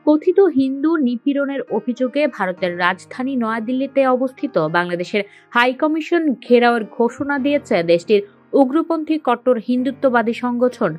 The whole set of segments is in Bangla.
কথিত হিন্দু নিপীড়নের অভিযোগে ভারতের রাজধানী নয়াদিল্লিতে অবস্থিত বাংলাদেশের হাইকমিশন ঘেরাওয়ের ঘোষণা দিয়েছে দেশটির উগ্রপন্থী কট্টর হিন্দুত্ববাদী সংগঠন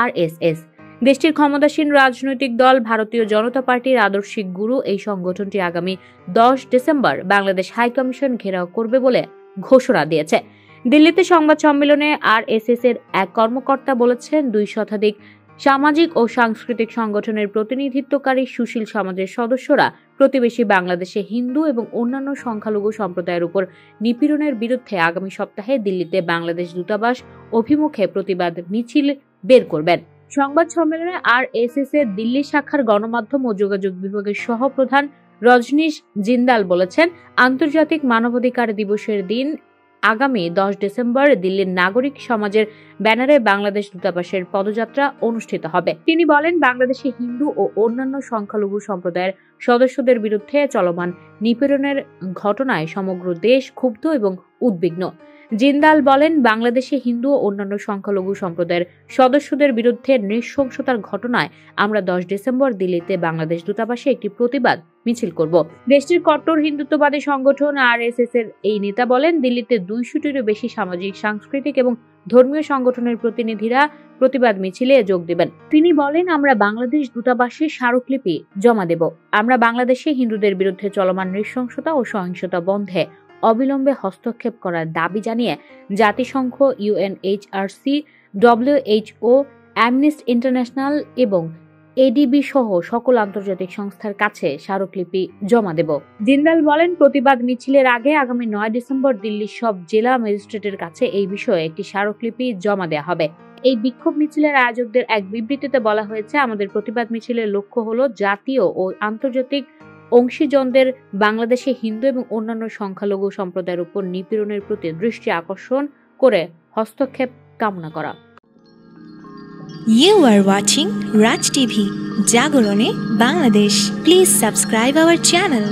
আরএসএস। দেশটির ক্ষমতাসীন রাজনৈতিক দল ভারতীয় জনতা পার্টির আদর্শিক গুরু এই সংগঠনটি আগামী 10 ডিসেম্বর বাংলাদেশ হাইকমিশন ঘেরাও করবে বলে ঘোষণা দিয়েছে। দিল্লিতে সংবাদ সম্মেলনে আরএসএস এর এক কর্মকর্তা বলেছেন, 2 শতাধিক সামাজিক ও সাংস্কৃতিক সংগঠনের প্রতিনিধিত্বকারী সুশীল সমাজের সদস্যরা প্রতিবেশী বাংলাদেশে হিন্দু এবং অন্যান্য সংখ্যালঘু সম্প্রদায়ের উপর নিপীড়নের বিরুদ্ধে আগামী সপ্তাহে দিল্লিতে বাংলাদেশ দূতাবাস অভিমুখে প্রতিবাদ মিছিল বের করবেন। সংবাদ সম্মেলনে আরএসএস এর দিল্লি শাখার গণমাধ্যম ও যোগাযোগ বিভাগের সহপ্রধান রজনীশ জিন্দাল বলেছেন, আন্তর্জাতিক মানবাধিকার দিবসের দিন আগামী 10 ডিসেম্বর দিল্লির নাগরিক সমাজের ব্যানারে বাংলাদেশ দূতাবাসের পদযাত্রা অনুষ্ঠিত হবে। তিনি বলেন, বাংলাদেশে হিন্দু ও অন্যান্য সংখ্যালঘু সম্প্রদায়ের সদস্যদের বিরুদ্ধে চলমান নিপীড়নের ঘটনায় সমগ্র দেশ ক্ষুব্ধ এবং উদ্বিগ্ন। জিন্দাল বলেন, বাংলাদেশে হিন্দু ও অন্যান্য সংখ্যালঘু সম্প্রদায়ের সদস্যদের বিরুদ্ধে নৃশংসতার ঘটনায় আমরা 10 ডিসেম্বর দিল্লিতে বাংলাদেশ দূতাবাসে একটি প্রতিবাদ মিছিল করব। দেশটির কট্টর হিন্দুত্ববাদী সংগঠন আরএসএস এর এই নেতা বলেন, দিল্লিতে 200টিরও বেশি সামাজিক, সাংস্কৃতিক এবং ধর্মীয় সংগঠনের প্রতিনিধিরা প্রতিবাদ মিছিলে যোগ দেবেন। তিনি বলেন, আমরা বাংলাদেশ দূতাবাসে স্মারকলিপি জমা দেব। আমরা বাংলাদেশে হিন্দুদের বিরুদ্ধে চলমান নৃশংসতা ও সহিংসতা বন্ধে অবিলম্বে হস্তক্ষেপ করার দাবি জানিয়ে জাতিসংঘ, ইউএনএইচআরসি, ডব্লিউএইচও, অ্যামনেস্টি ইন্টারন্যাশনাল এবং এডিবি সহ সকল আন্তর্জাতিক সংস্থার কাছে স্মারকলিপি জমা দেব। জিন্দাল বলেন, প্রতিবাদ মিছিলের আগে আগামী 9 ডিসেম্বর দিল্লির সব জেলা ম্যাজিস্ট্রেটের কাছে এই বিষয়ে একটি স্মারকলিপি জমা দেওয়া হবে। এই বিক্ষোভ মিছিলের আয়োজকদের এক বিবৃতিতে বলা হয়েছে, আমাদের প্রতিবাদ মিছিলের লক্ষ্য হল জাতীয় ও আন্তর্জাতিক অংশীজনদের বাংলাদেশে হিন্দু এবং অন্যান্য সংখ্যালঘু সম্প্রদায়ের উপর নিপীড়নের প্রতি দৃষ্টি আকর্ষণ করে হস্তক্ষেপ কামনা করা। You are watching Raj TV, Jagorone, Bangladesh. Please subscribe our channel.